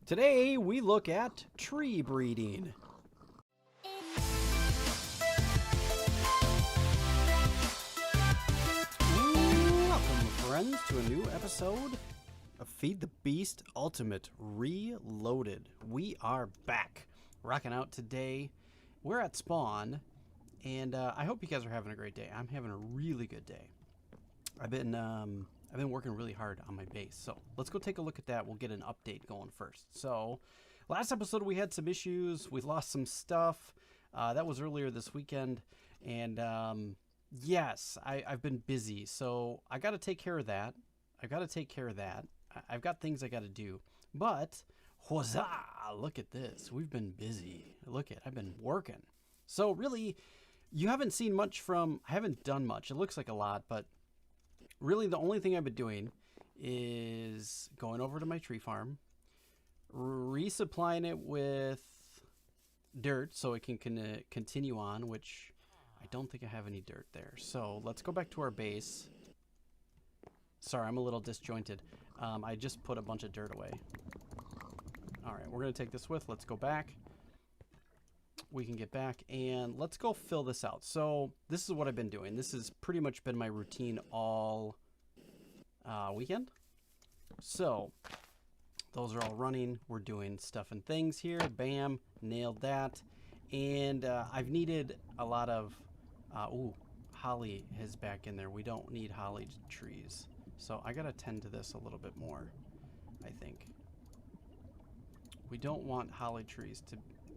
Today we look at tree breeding. Welcome, friends, to a new episode of Feed the Beast Ultimate Reloaded. We are back, rocking out today. We're at spawn, and I hope you guys are having a great day. I'm having a really good day. I've been working really hard on my base, so let's go take a look at that. We'll get an update going first. So, last episode we had some issues. We lost some stuff. That was earlier this weekend, and yes, I've been busy, so I got to take care of that. I've got things I got to do. But, huzzah! Look at this. We've been busy. I've been working. So really, you haven't seen much from. I haven't done much. It looks like a lot, but really, the only thing I've been doing is going over to my tree farm, resupplying it with dirt so it can continue on, which I don't think I have any dirt there. So let's go back to our base. Sorry, I'm a little disjointed. I just put a bunch of dirt away. All right, we're going to take this with. Let's go back. We can get back and let's go fill this out. So this is what I've been doing. This has pretty much been my routine all weekend. So those are all running. We're doing stuff and things here. Bam, nailed that. And I've needed a lot of holly is back in there. We don't need holly trees, so I gotta tend to this a little bit more. I think we don't want holly trees to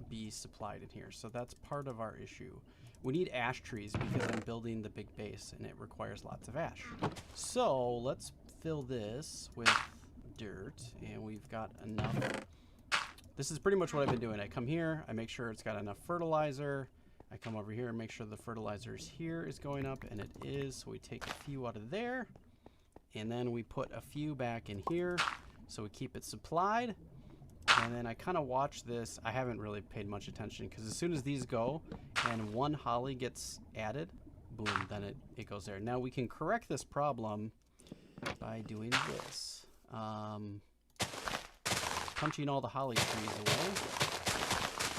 be supplied in here, so that's part of our issue. We need ash trees because I'm building the big base and it requires lots of ash. So let's fill this with dirt, and we've got enough. This is pretty much what I've been doing. I come here, I make sure it's got enough fertilizer. I come over here and make sure the fertilizer here is going up, and it is. So we take a few out of there, and then we put a few back in here, so we keep it supplied. And then I kind of watch this. I haven't really paid much attention because as soon as these go and one holly gets added, boom, then it goes there. Now we can correct this problem by doing this. Punching all the holly trees away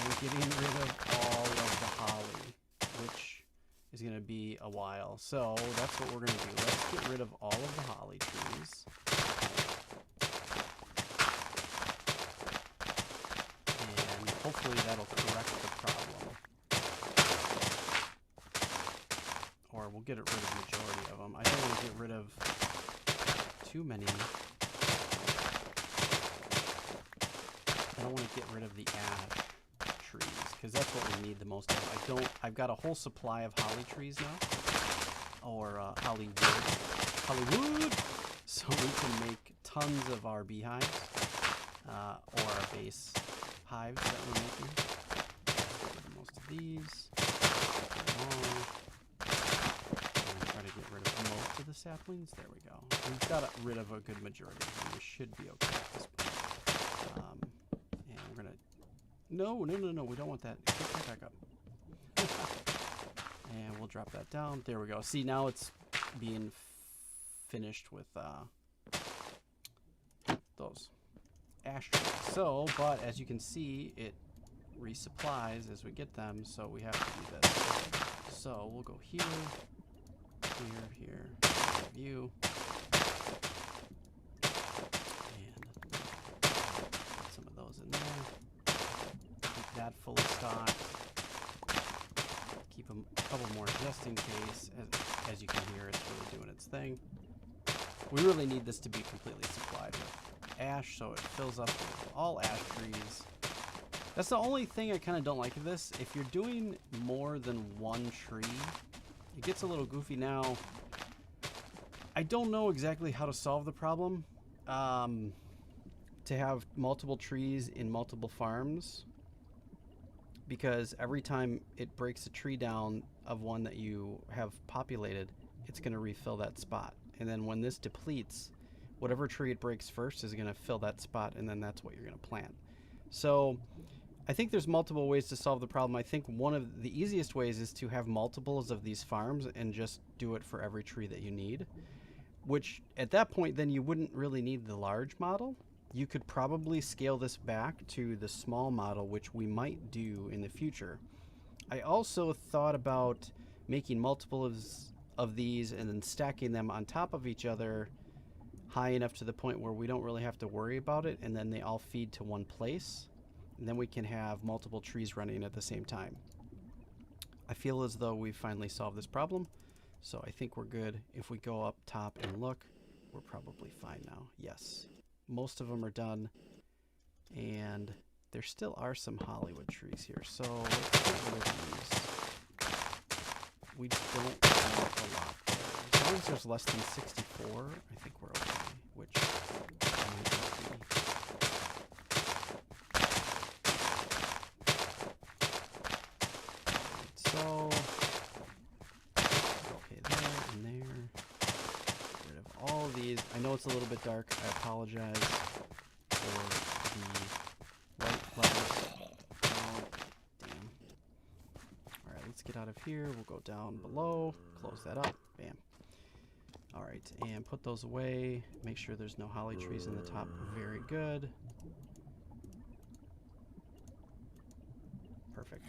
and getting rid of all of the holly, which is going to be a while. So that's what we're going to do. Let's get rid of all of the holly trees. And hopefully that'll correct the problem. Or we'll get rid of the majority of them. I don't want to get rid of too many. I don't want to get rid of the ash trees because that's what we need the most of. I've got a whole supply of holly trees now, or Hollywood, so we can make tons of our beehives or our base hives that we're making. Most of these, and try to get rid of most of the saplings. There we go. We've got rid of a good majority of them. We should be okay at this point. We're gonna. No, we don't want that. Get that back up. And we'll drop that down. There we go. See, now it's being finished with those ash trees. So, but as you can see, it resupplies as we get them, so we have to do this. So we'll go here, view. In there. Keep that fully stocked. Keep a couple more just in case. As you can hear, it's really doing its thing. We really need this to be completely supplied with ash, so it fills up with all ash trees. That's the only thing I kind of don't like of this. If you're doing more than one tree, it gets a little goofy. Now, I don't know exactly how to solve the problem. To have multiple trees in multiple farms, because every time it breaks a tree down of one that you have populated, it's going to refill that spot. And then when this depletes, whatever tree it breaks first is going to fill that spot, and then that's what you're going to plant. So I think there's multiple ways to solve the problem. I think one of the easiest ways is to have multiples of these farms and just do it for every tree that you need, which at that point then you wouldn't really need the large model. you could probably scale this back to the small model, which we might do in the future. I also thought about making multiple of these and then stacking them on top of each other high enough to the point where we don't really have to worry about it, and then they all feed to one place, and then we can have multiple trees running at the same time. I feel as though we've finally solved this problem, so I think we're good. If we go up top and look, we're probably fine now. Yes, most of them are done, and there still are some Hollywood trees here, so let's get rid of these. We don't want a lot there. As long as there's less than 64, I think we're okay, which so okay, there and there. Get rid of all of these. I know it's a little bit dark. I apologize for the light flowers. Oh, damn. All right, let's get out of here. We'll go down below. Close that up. Bam. All right, and put those away. Make sure there's no holly trees in the top. Very good. Perfect.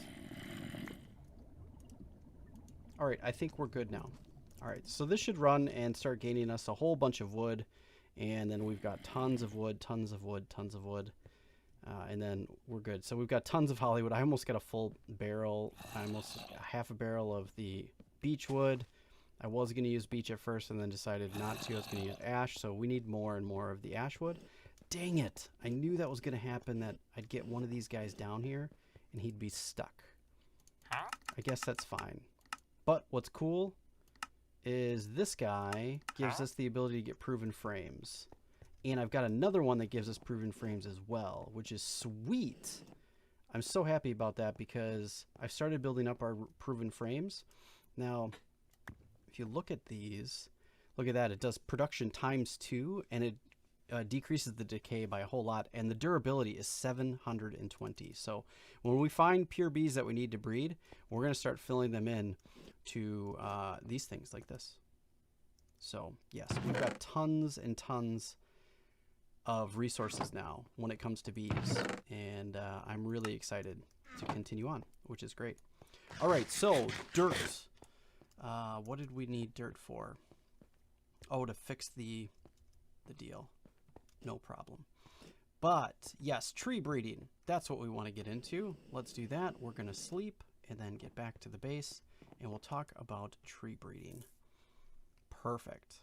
All right, I think we're good now. All right, so this should run and start gaining us a whole bunch of wood. And then we've got tons of wood, tons of wood, tons of wood. And then we're good. So we've got tons of Hollywood. I almost got a full barrel. I almost half a barrel of the beech wood. I was going to use beech at first and then decided not to. I was going to use ash. So we need more and more of the ash wood. Dang it. I knew that was going to happen, that I'd get one of these guys down here and he'd be stuck. I guess that's fine. But what's cool is this guy gives us the ability to get proven frames. And I've got another one that gives us proven frames as well, which is sweet. I'm so happy about that because I've started building up our proven frames. Now, if you look at these, look at that. It does production ×2, and it decreases the decay by a whole lot. And the durability is 720. So when we find pure bees that we need to breed, we're going to start filling them in to these things like this. So yes, we've got tons and tons of resources now when it comes to bees, and I'm really excited to continue on, which is great. All right, so dirt. What did we need dirt for? Oh, to fix the deal. No problem. But yes, tree breeding. That's what we want to get into. Let's do that. We're going to sleep and then get back to the base, and we'll talk about tree breeding. Perfect.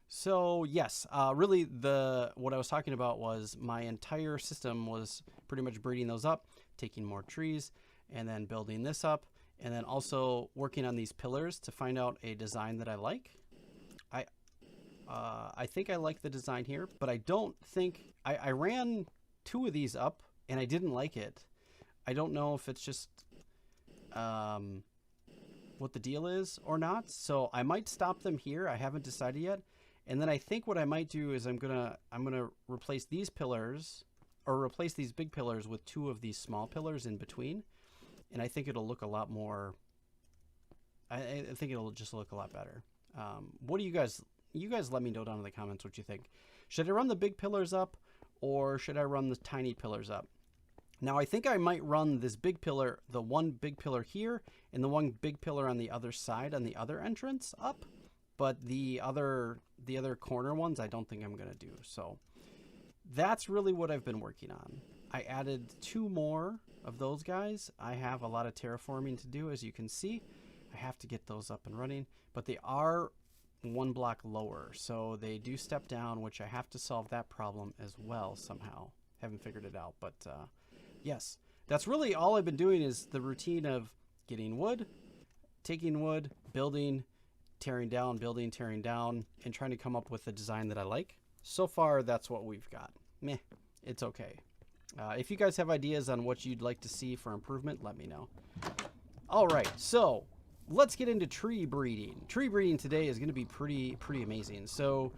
So yes, really what I was talking about was my entire system was pretty much breeding those up, taking more trees, and then building this up, and then also working on these pillars to find out a design that I like. I think I like the design here, but I don't think I ran 2 of these up and I didn't like it. I don't know if it's just what the deal is or not, so I might stop them here. I haven't decided yet. And then I think what I might do is I'm gonna replace these pillars, or replace these big pillars with 2 of these small pillars in between, and I think it'll look a lot more. I think it'll just look a lot better. What do you guys let me know down in the comments what you think. Should I run the big pillars up, or should I run the tiny pillars up? Now I think I might run this big pillar, the one big pillar here, and the one big pillar on the other side on the other entrance up. But the other corner ones, I don't think I'm going to do. So that's really what I've been working on. I added 2 more of those guys. I have a lot of terraforming to do, as you can see. I have to get those up and running, but they are 1 block lower. So they do step down, which I have to solve that problem as well somehow. Haven't figured it out, but yes, that's really all I've been doing, is the routine of getting wood, taking wood, building, tearing down, building, tearing down, and trying to come up with a design that I like. So far, that's what we've got. Meh, it's okay. If you guys have ideas on what you'd like to see for improvement, let me know. All right, so let's get into tree breeding. Tree breeding today is going to be pretty amazing. So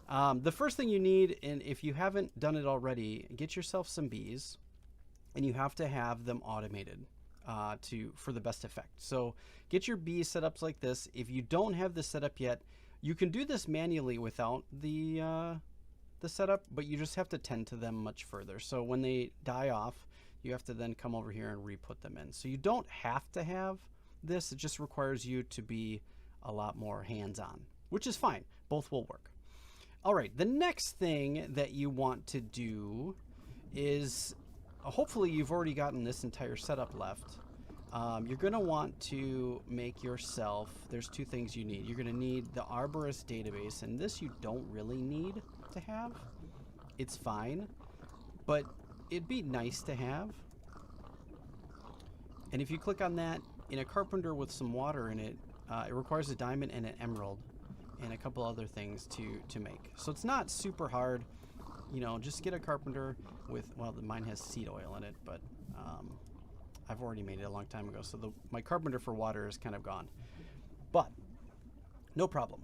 the first thing you need, and if you haven't done it already, get yourself some bees, and you have to have them automated for the best effect. So get your bee setups like this. If you don't have this set up yet, you can do this manually without the the setup, but you just have to tend to them much further. So when they die off, you have to then come over here and re-put them in. So you don't have to have this. It just requires you to be a lot more hands-on, which is fine. Both will work. All right, the next thing that you want to do is, hopefully you've already gotten this entire setup left. You're going to want to make yourself, there's two things you need. You're going to need the Arborist Database, and this you don't really need to have. It's fine, but it'd be nice to have. And if you click on that, in a carpenter with some water in it, it requires a diamond and an emerald and a couple other things to make. So it's not super hard. You know, just get a carpenter with, well, mine has seed oil in it, but I've already made it a long time ago. So my carpenter for water is kind of gone. But no problem.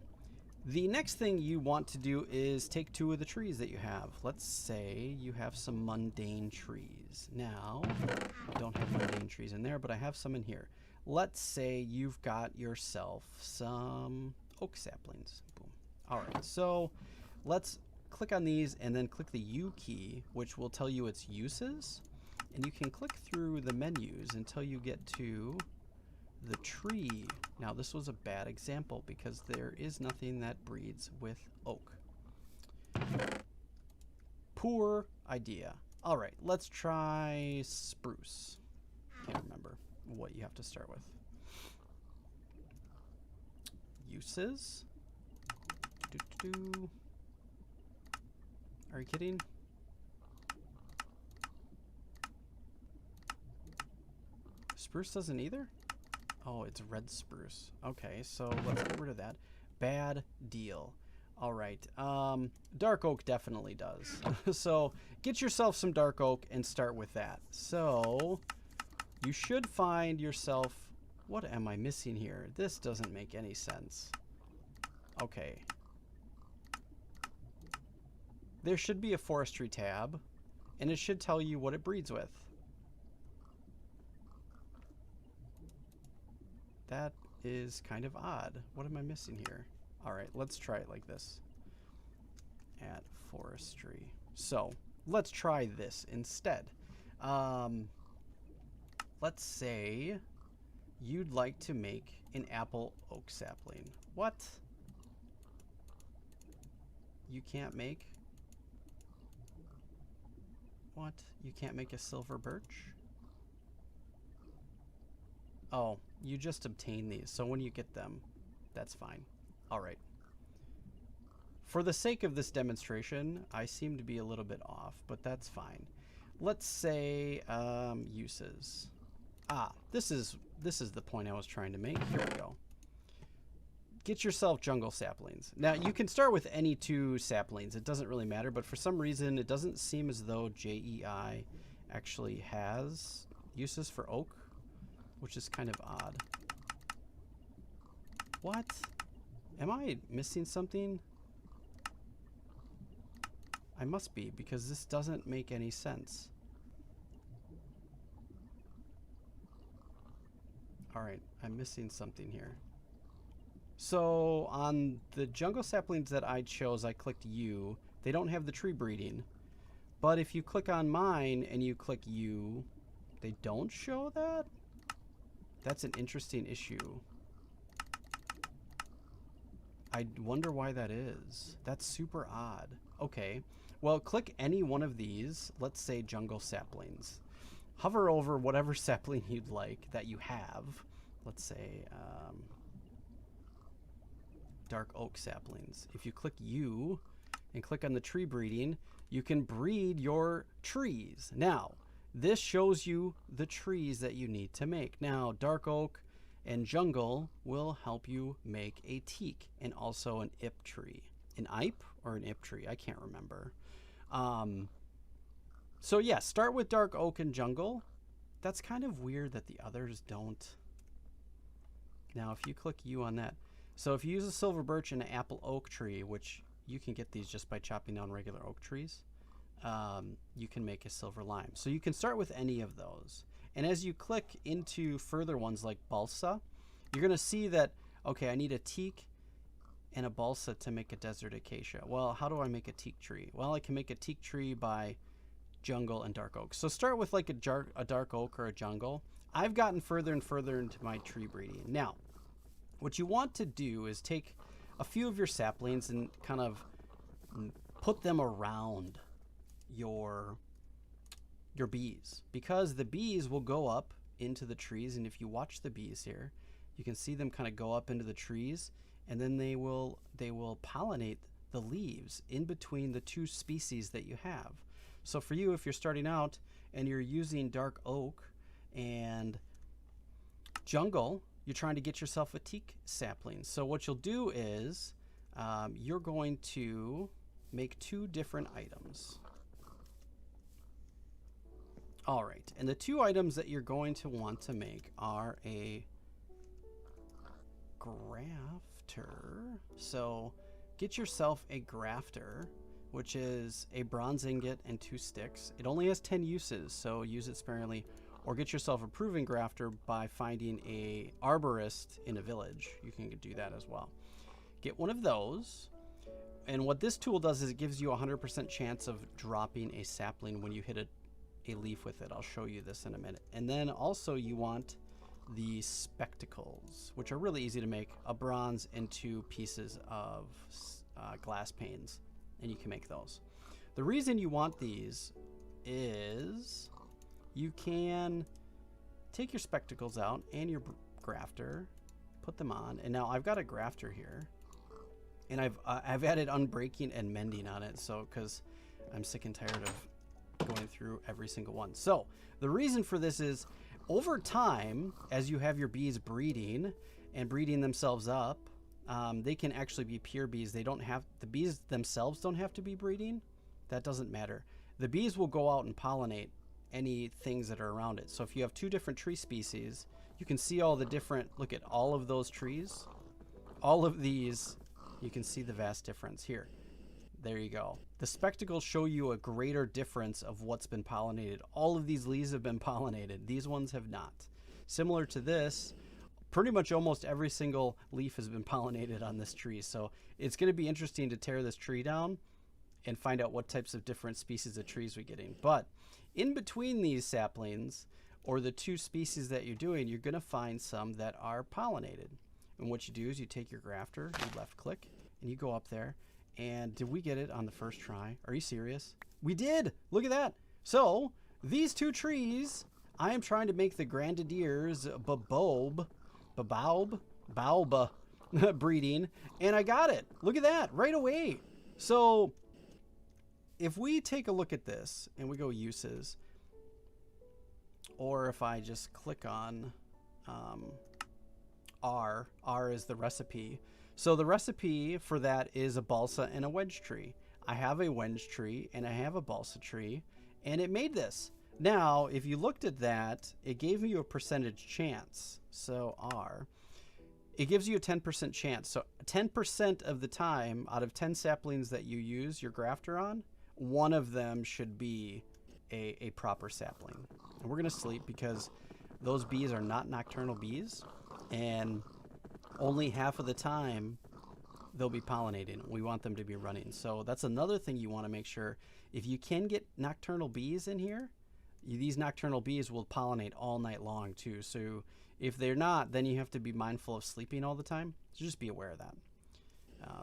The next thing you want to do is take two of the trees that you have. Let's say you have some mundane trees. Now, I don't have mundane trees in there, but I have some in here. Let's say you've got yourself some oak saplings. Boom. All right, so let's click on these and then click the U key, which will tell you its uses. And you can click through the menus until you get to the tree. Now, this was a bad example because there is nothing that breeds with oak. Poor idea. All right, let's try spruce. Can't remember what you have to start with. Uses. Are you kidding? Spruce doesn't either? Oh, it's red spruce. Okay, so let's get rid of that. Bad deal. All right. Dark oak definitely does. So get yourself some dark oak and start with that. So you should find yourself... What am I missing here? This doesn't make any sense. Okay. There should be a forestry tab, and it should tell you what it breeds with. That is kind of odd. What am I missing here? All right, let's try it like this. At forestry. So let's try this instead. Let's say you'd like to make an apple oak sapling. What? You can't make? What? You can't make a silver birch? Oh, you just obtain these, so when you get them, that's fine. All right. For the sake of this demonstration, I seem to be a little bit off, but that's fine. Let's say uses. This is the point I was trying to make. Here we go. Get yourself jungle saplings. Now, you can start with any two saplings. It doesn't really matter, but for some reason, it doesn't seem as though JEI actually has uses for oak, which is kind of odd. What? Am I missing something? I must be, because this doesn't make any sense. All right, I'm missing something here. So on the jungle saplings that I chose, I clicked U. They don't have the tree breeding. But if you click on mine and you click U, they don't show that? That's an interesting issue. I wonder why that is. That's super odd. Okay, well, click any one of these. Let's say jungle saplings. Hover over whatever sapling you'd like that you have. Let's say dark oak saplings. If you click U and click on the tree breeding, you can breed your trees. Now, this shows you the trees that you need to make. Now, dark oak and jungle will help you make a teak and also an ip tree. An ipe or an ip tree? I can't remember. So yeah, start with dark oak and jungle. That's kind of weird that the others don't. Now, if you click U on that. So if you use a silver birch and an apple oak tree, which you can get these just by chopping down regular oak trees, you can make a silver lime. So you can start with any of those. And as you click into further ones like balsa, you're going to see that, okay, I need a teak and a balsa to make a desert acacia. Well, how do I make a teak tree? Well, I can make a teak tree by jungle and dark oak. So start with like a dark oak or a jungle. I've gotten further and further into my tree breeding. Now, what you want to do is take a few of your saplings and kind of put them around your bees, because the bees will go up into the trees, and if you watch the bees here, you can see them kind of go up into the trees, and then they will pollinate the leaves in between the two species that you have. So for you, if you're starting out and you're using dark oak and jungle, you're trying to get yourself a teak sapling. So what you'll do is you're going to make 2 different items. All right, and the 2 items that you're going to want to make are a grafter. So get yourself a grafter, which is a bronze ingot and 2 sticks. It only has 10 uses, so use it sparingly. Or get yourself a proving grafter by finding a arborist in a village. You can do that as well. Get one of those. And what this tool does is it gives you a 100% chance of dropping a sapling when you hit a leaf with it. I'll show you this in a minute. And then also you want the spectacles, which are really easy to make. A bronze and 2 pieces of glass panes, and you can make those. The reason you want these is you can take your spectacles out and your grafter, put them on, and now I've got a grafter here, and I've added unbreaking and mending on it, so because I'm sick and tired of going through every single one. So the reason for this is over time, as you have your bees breeding and breeding themselves up, they can actually be pure bees. They don't have, the bees themselves don't have to be breeding. That doesn't matter. The bees will go out and pollinate any things that are around it. So if you have 2 different tree species, you can see all the different, look at all of those trees, all of these, you can see the vast difference here. There you go. The spectacles show you a greater difference of what's been pollinated. All of these leaves have been pollinated. These ones have not. Similar to this, pretty much almost every single leaf has been pollinated on this tree. So it's going to be interesting to tear this tree down and find out what types of different species of trees we're getting. But in between these saplings, or the 2 species that you're doing, you're going to find some that are pollinated. And what you do is you take your grafter, you left click, and you go up there. And did we get it on the first try? Are you serious? We did! Look at that! So, these 2 trees, I am trying to make the Grenadier's baobab breeding, and I got it. Look at that, right away. So, if we take a look at this, and we go uses, or if I just click on R is the recipe. So the recipe for that is a balsa and a wedge tree. I have a wedge tree and I have a balsa tree, and it made this. Now, if you looked at that, it gave you a percentage chance. So R, it gives you a 10% chance. So 10% of the time, out of 10 saplings that you use your grafter on, one of them should be a proper sapling. And we're gonna sleep because those bees are not nocturnal bees, and only half of the time they'll be pollinating. We want them to be running. So that's another thing you want to make sure. If you can get nocturnal bees in here, these nocturnal bees will pollinate all night long too. So if they're not, then you have to be mindful of sleeping all the time. So just be aware of that.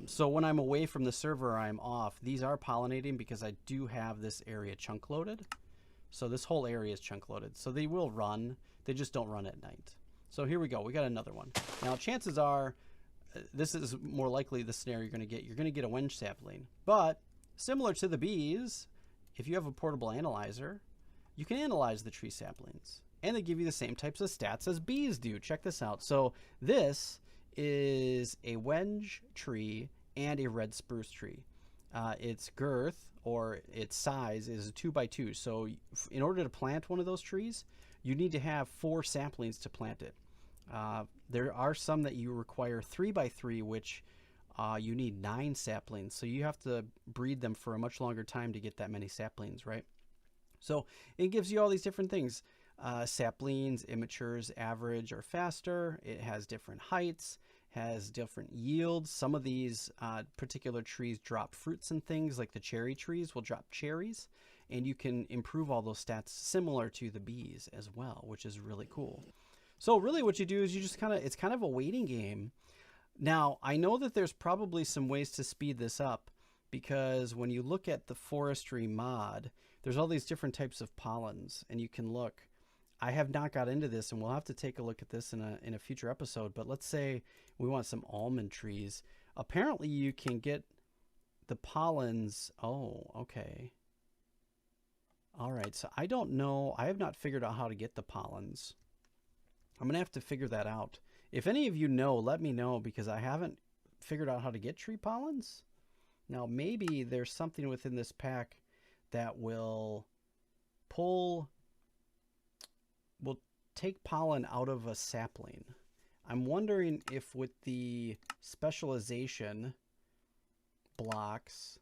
So when I'm away from the server, I'm off. These are pollinating because I do have this area chunk loaded. So this whole area is chunk loaded. So they will run. They just don't run at night. So here we go. We got another one. Now chances are, this is more likely the scenario you're going to get. You're going to get a wedge sapling. But similar to the bees, if you have a portable analyzer, you can analyze the tree saplings. And they give you the same types of stats as bees do. Check this out. So this is a wedge tree and a red spruce tree. Its girth, or its size, is a 2x2. So in order to plant one of those trees, you need to have 4 saplings to plant it. There are some that you require 3x3, which you need 9 saplings. So you have to breed them for a much longer time to get that many saplings, right? So it gives you all these different things. Saplings, immatures, average, or faster. It has different heights. has different yields. Some of these particular trees drop fruits and things, like the cherry trees will drop cherries, and you can improve all those stats similar to the bees as well, which is really cool. So really what you do is you just it's kind of a waiting game. Now, I know that there's probably some ways to speed this up, because when you look at the Forestry mod, there's all these different types of pollens, and you can look. I have not got into this, and we'll have to take a look at this in a future episode, but let's say we want some almond trees. Apparently you can get the pollens. Oh, okay. All right, so I don't know. I have not figured out how to get the pollens. I'm going to have to figure that out. If any of you know, let me know, because I haven't figured out how to get tree pollens. Now, maybe there's something within this pack that will take pollen out of a sapling. I'm wondering if with the specialization blocks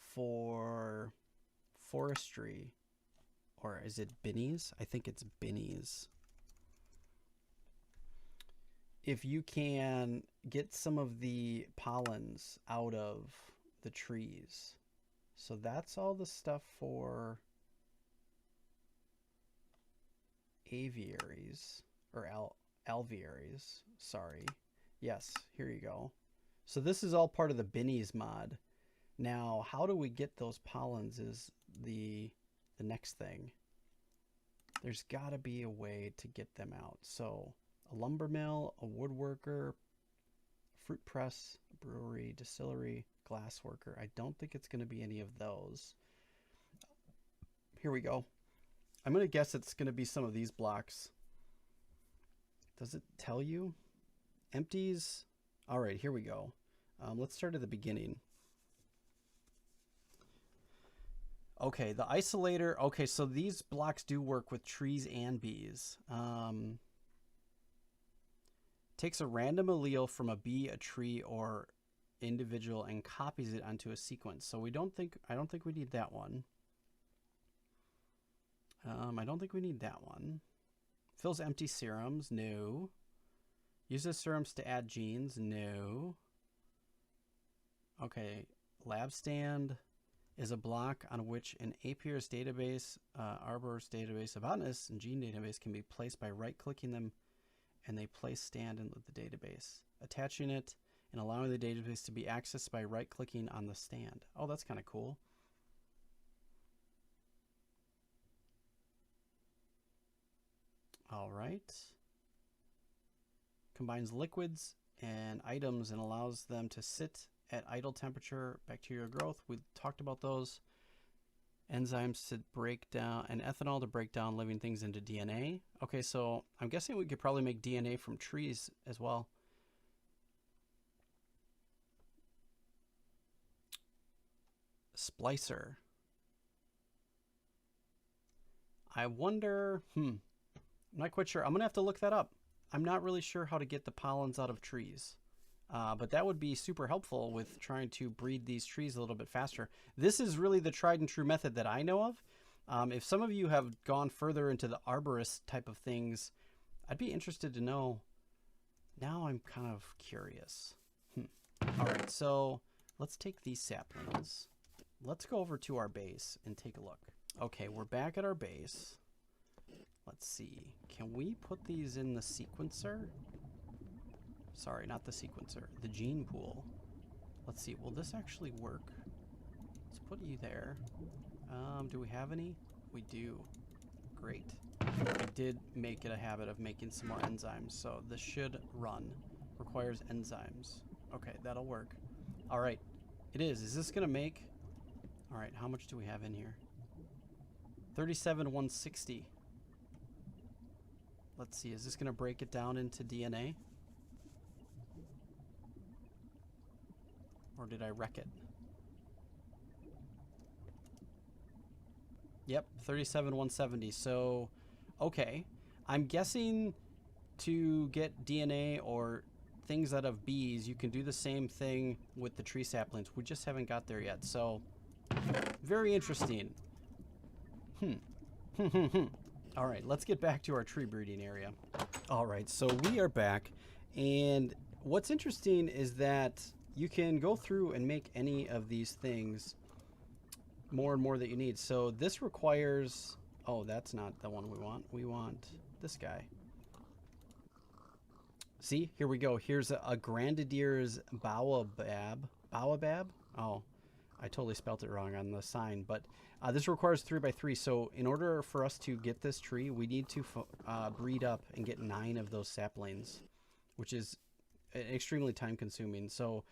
for forestry, or is it binnies? I think it's binnies. If you can get some of the pollens out of the trees. So that's all the stuff for aviaries, or alvearies, sorry. Yes, here you go. So this is all part of the binnies mod. Now, how do we get those pollens is the next thing. There's got to be a way to get them out. So a lumber mill, a woodworker, fruit press, brewery, distillery, glass worker. I don't think it's going to be any of those. Here we go. I'm going to guess it's going to be some of these blocks. Does it tell you? Empties. All right, here we go. Let's start at the beginning. Okay, the isolator. Okay, so these blocks do work with trees and bees. Takes a random allele from a bee, a tree, or individual and copies it onto a sequence. So I don't think we need that one. I don't think we need that one. Fills empty serums. No. Uses serums to add genes. No. Okay. Lab stand is a block on which an Arborist Database, Arborist Database, a botanist, and gene database can be placed by right-clicking them, and they place stand in the database, attaching it and allowing the database to be accessed by right-clicking on the stand. Oh, that's kind of cool. All right. Combines liquids and items and allows them to sit at idle temperature. Bacterial growth, we talked about those. Enzymes to break down, and ethanol to break down living things into DNA. Okay, so I'm guessing we could probably make DNA from trees as well. Splicer. I wonder, I'm not quite sure. I'm going to have to look that up. I'm not really sure how to get the pollens out of trees. But that would be super helpful with trying to breed these trees a little bit faster. This is really the tried and true method that I know of. If some of you have gone further into the arborist type of things, I'd be interested to know. Now I'm kind of curious. All right, so let's take these saplings. Let's go over to our base and take a look. Okay, we're back at our base. Let's see. Can we put these in the sequencer? Sorry, not the sequencer. The gene pool. Let's see. Will this actually work? Let's put you there. Do we have any? We do. Great. I did make it a habit of making some more enzymes, so this should run. Requires enzymes. Okay, that'll work. All right. It is. Is this going to make... All right, how much do we have in here? 37,160. Let's see. Is this going to break it down into DNA? Or did I wreck it? Yep, 37,170. So, okay. I'm guessing to get DNA or things out of bees, you can do the same thing with the tree saplings. We just haven't got there yet. So, very interesting. All right, let's get back to our tree breeding area. All right, so we are back, and what's interesting is that you can go through and make any of these things more and more that you need. So this requires, oh, that's not the one we want. We want this guy. See, here we go. Here's a Grenadier's baobab. Baobab? Oh, I totally spelt it wrong on the sign, but this requires 3x3. So in order for us to get this tree, we need to breed up and get 9 of those saplings, which is extremely time consuming. So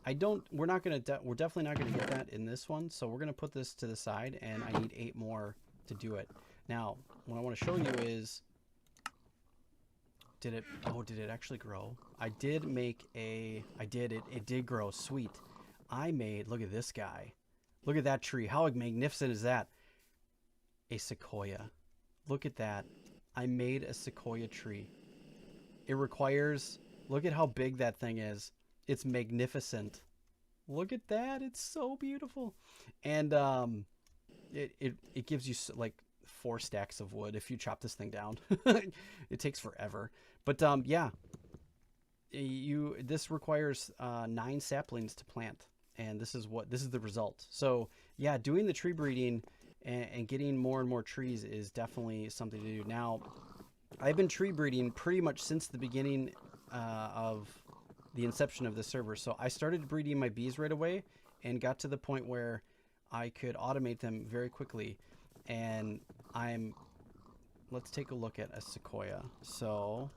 we're definitely not going to get that in this one. So we're going to put this to the side, and I need 8 more to do it. Now, what I want to show you is, did it actually grow? It did grow. Sweet. Look at this guy. Look at that tree. How magnificent is that? A sequoia. Look at that. I made a sequoia tree. It requires, look at how big that thing is. It's magnificent. Look at that. It's so beautiful. And it gives you like 4 stacks of wood if you chop this thing down. It takes forever. But yeah, this requires 9 saplings to plant, and this is the result. So yeah, doing the tree breeding and getting more and more trees is definitely something to do. Now, I've been tree breeding pretty much since the beginning of the inception of the server. So I started breeding my bees right away and got to the point where I could automate them very quickly. And let's take a look at a sequoia. So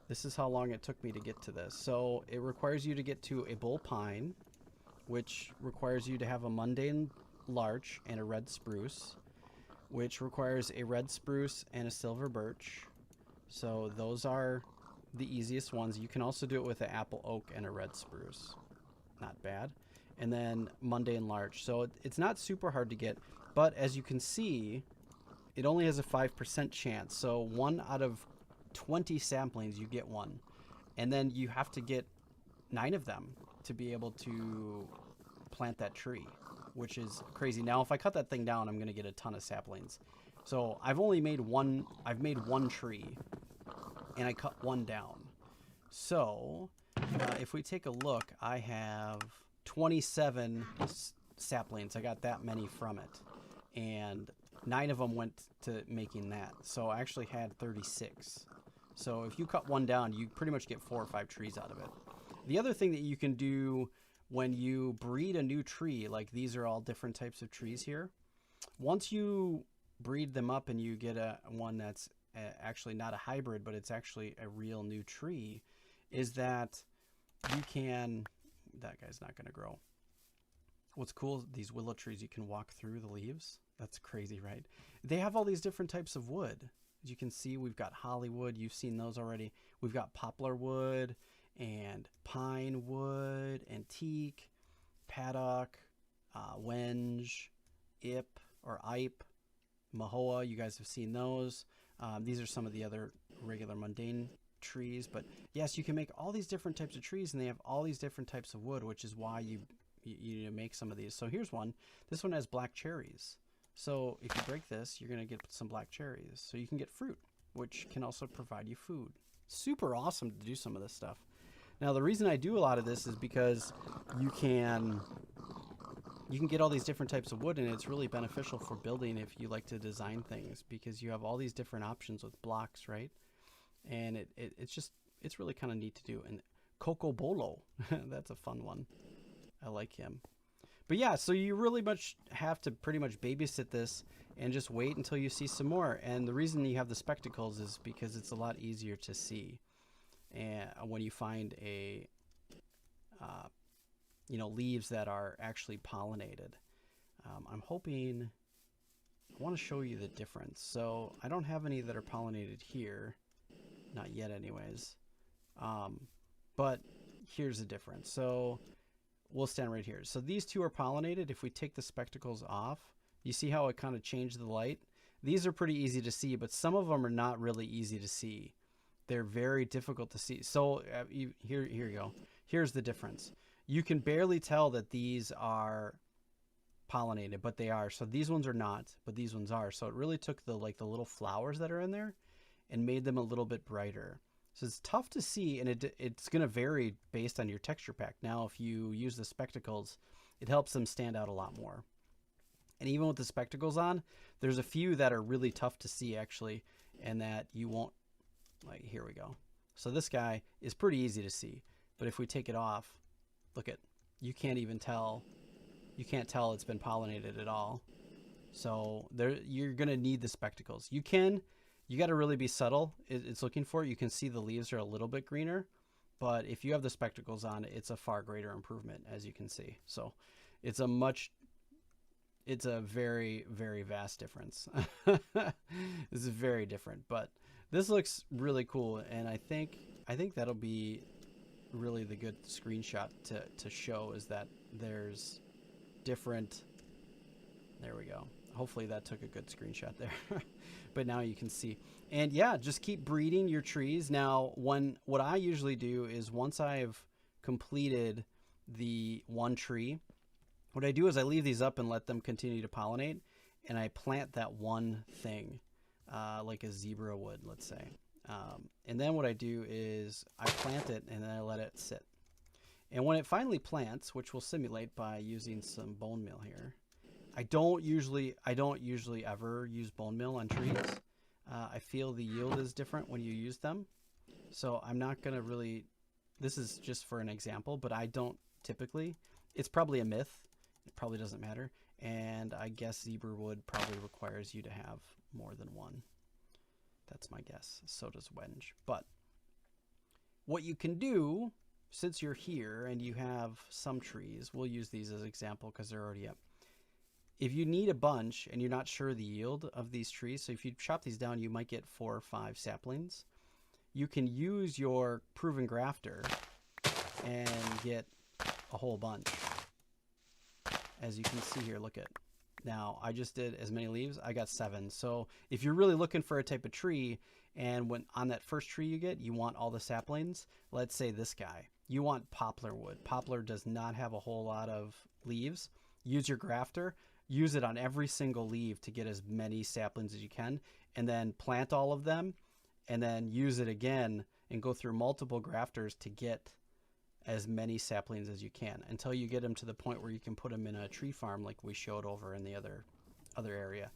this is how long it took me to get to this. So it requires you to get to a bull pine, which requires you to have a mundane larch and a red spruce, which requires a red spruce and a silver birch. So those are the easiest ones. You can also do it with an apple oak and a red spruce. Not bad. And then mundane larch. So it's not super hard to get, but as you can see, it only has a 5% chance. So 1 out of 20 saplings, you get 1. And then you have to get 9 of them to be able to plant that tree, which is crazy. Now, if I cut that thing down, I'm going to get a ton of saplings. So I've made one tree, and I cut 1 down. So if we take a look, I have 27 saplings. I got that many from it, and 9 of them went to making that. So I actually had 36. So if you cut 1 down, you pretty much get 4 or 5 trees out of it. The other thing that you can do when you breed a new tree, like these are all different types of trees here. Once you breed them up and you get one that's actually not a hybrid, but it's actually a real new tree, is that you can, that guy's not going to grow. What's cool, these willow trees, you can walk through the leaves. That's crazy, right? They have all these different types of wood. As you can see, we've got hollywood. You've seen those already. We've got poplar wood and pine wood and teak, paddock, wenge, ip or ipe, mahoa. You guys have seen those. These are some of the other regular mundane trees. But yes, you can make all these different types of trees, and they have all these different types of wood, which is why you make some of these. So here's one. This one has black cherries. So if you break this, you're going to get some black cherries. So you can get fruit, which can also provide you food. Super awesome to do some of this stuff. Now, the reason I do a lot of this is because you can get all these different types of wood, and it's really beneficial for building if you like to design things, because you have all these different options with blocks, right? And it's really kind of neat to do. And Coco Bolo, that's a fun one. I like him. But yeah, so you really have to pretty much babysit this and just wait until you see some more. And the reason you have the spectacles is because it's a lot easier to see. And when you find leaves that are actually pollinated. I'm hoping, I want to show you the difference. So I don't have any that are pollinated here. Not yet anyways. But here's the difference. So we'll stand right here. So these two are pollinated. If we take the spectacles off, you see how it kind of changed the light? These are pretty easy to see, but some of them are not really easy to see. They're very difficult to see. So here you go. Here's the difference. You can barely tell that these are pollinated, but they are. So these ones are not, but these ones are. So it really took the little flowers that are in there and made them a little bit brighter. So it's tough to see, and it's going to vary based on your texture pack. Now, if you use the spectacles, it helps them stand out a lot more. And even with the spectacles on, there's a few that are really tough to see, actually, and that you won't, like, here we go. So this guy is pretty easy to see, but if we take it off, look at, you can't even tell, you can't tell it's been pollinated at all. So there, you're going to need the spectacles. You got to really be subtle. It's looking for it. You can see the leaves are a little bit greener, but if you have the spectacles on, it's a far greater improvement, as you can see. So it's a very, very vast difference. This is very different, but this looks really cool. And I think that'll be really the good screenshot to show, is that there's different, there we go. Hopefully that took a good screenshot there. But now you can see. And yeah, just keep breeding your trees. Now, what I usually do is, once I've completed the one tree, what I do is I leave these up and let them continue to pollinate, and I plant that one thing, like a zebra would, let's say. And then what I do is I plant it and then I let it sit. And when it finally plants, which we'll simulate by using some bone meal here, I don't usually ever use bone meal on trees. I feel the yield is different when you use them. So I'm not going to really, this is just for an example, but I don't typically. It's probably a myth. It probably doesn't matter. And I guess zebra wood probably requires you to have more than one. That's my guess. So does wenge. But what you can do, since you're here and you have some trees, we'll use these as an example because they're already up. If you need a bunch and you're not sure the yield of these trees, so if you chop these down, you might get 4 or 5 saplings. You can use your proven grafter and get a whole bunch. As you can see here, look at, now I just did as many leaves, I got 7. So if you're really looking for a type of tree, and when on that first tree you get, you want all the saplings, let's say this guy, you want poplar wood. Poplar does not have a whole lot of leaves. Use your grafter, use it on every single leaf to get as many saplings as you can, and then plant all of them, and then use it again and go through multiple grafters to get as many saplings as you can, until you get them to the point where you can put them in a tree farm like we showed over in the other area.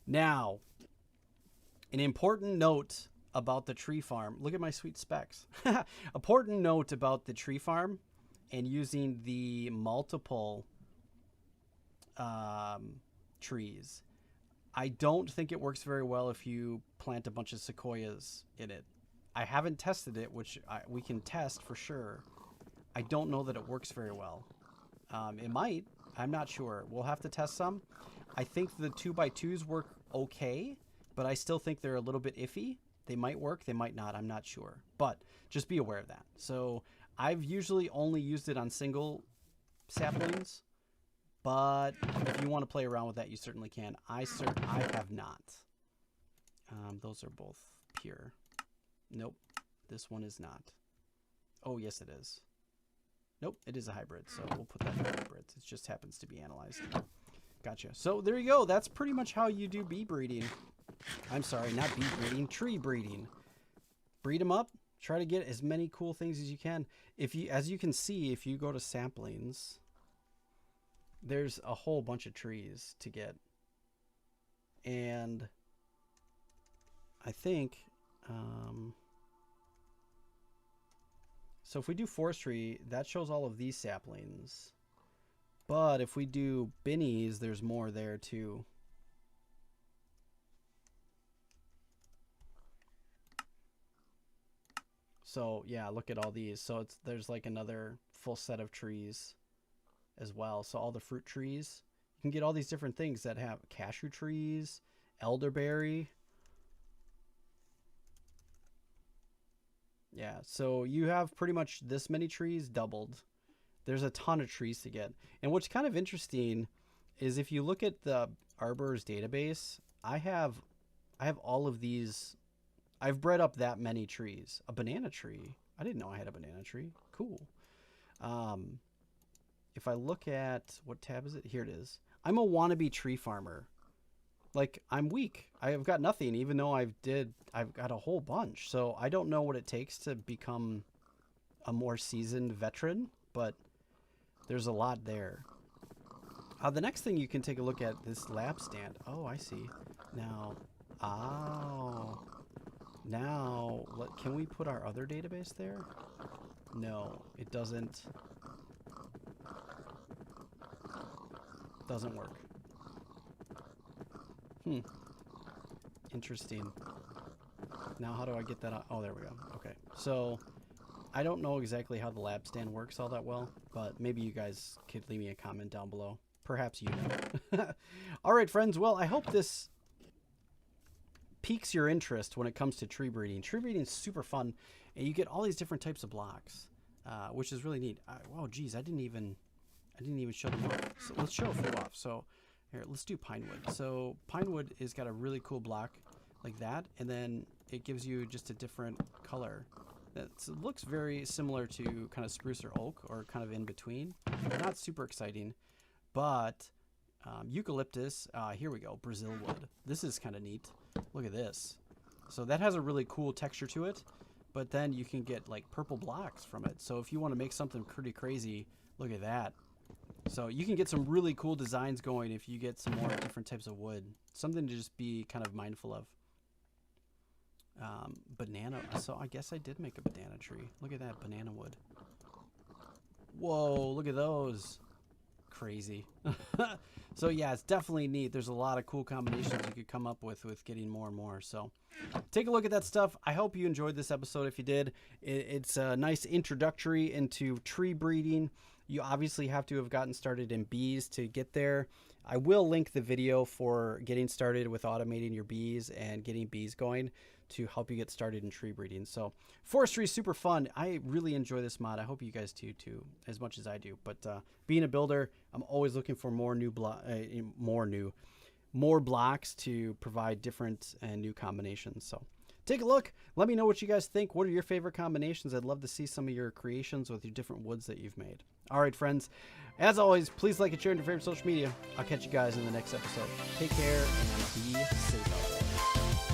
Now, an important note about the tree farm. Look at my sweet specs. Important note about the tree farm and using the multiple trees. I don't think it works very well if you plant a bunch of sequoias in it. I haven't tested it, which we can test for sure. I don't know that it works very well. It might. I'm not sure. We'll have to test some. I think the 2x2s work okay, but I still think they're a little bit iffy. They might work, they might not. I'm not sure. But just be aware of that. So I've usually only used it on single saplings, but if you want to play around with that, you certainly can. I have not. Those are both pure. Nope, this one is not. Oh, yes, it is. Nope, it is a hybrid, so we'll put that in hybrids. It just happens to be analyzed. Gotcha. So there you go. That's pretty much how you do bee breeding. I'm sorry, not bee breeding, tree breeding. Breed them up. Try to get as many cool things as you can. As you can see, if you go to saplings, there's a whole bunch of trees to get. And I think, so if we do forestry, that shows all of these saplings. But if we do binnies, there's more there too. So yeah, look at all these. So there's like another full set of trees as well. So all the fruit trees, you can get all these different things that have cashew trees, elderberry. Yeah, so you have pretty much this many trees doubled. There's a ton of trees to get. And what's kind of interesting is if you look at the Arborist Database, I have all of these. I've bred up that many trees. A banana tree. I didn't know I had a banana tree. Cool. If I look at, what tab is it? Here it is. I'm a wannabe tree farmer. Like, I'm weak. I've got nothing, even though I've got a whole bunch. So I don't know what it takes to become a more seasoned veteran, but there's a lot there. The next thing you can take a look at, this lab stand. Oh, I see. Now, now, can we put our other database there? No, it doesn't. Doesn't work. Interesting. Now how do I get that out? Oh, there we go. Okay. So I don't know exactly how the lab stand works all that well, but maybe you guys could leave me a comment down below. Perhaps you know. All right, friends. Well, I hope this piques your interest when it comes to tree breeding. Tree breeding is super fun, and you get all these different types of blocks, which is really neat. Wow, geez, I didn't even show them off. So let's show a few off. So here, let's do pinewood. So pinewood has got a really cool block like that, and then it gives you just a different color. That looks very similar to kind of spruce or oak, or kind of in between. Not super exciting, but eucalyptus. Here we go, Brazil wood. This is kind of neat. Look at this. So that has a really cool texture to it, but then you can get like purple blocks from it. So if you want to make something pretty crazy, look at that. So you can get some really cool designs going if you get some more different types of wood. Something to just be kind of mindful of. Banana. So I guess I did make a banana tree. Look at that, banana wood. Whoa, look at those. Crazy. So yeah, it's definitely neat. There's a lot of cool combinations you could come up with getting more and more. So take a look at that stuff. I hope you enjoyed this episode. If you did, it's a nice introductory into tree breeding. You obviously have to have gotten started in bees to get there. I will link the video for getting started with automating your bees and getting bees going to help you get started in tree breeding. So forestry is super fun. I really enjoy this mod. I hope you guys do too, as much as I do. But being a builder, I'm always looking for more blocks to provide different and new combinations. So take a look. Let me know what you guys think. What are your favorite combinations? I'd love to see some of your creations with your different woods that you've made. All right, friends. As always, please like and share on your favorite social media. I'll catch you guys in the next episode. Take care and be safe out there.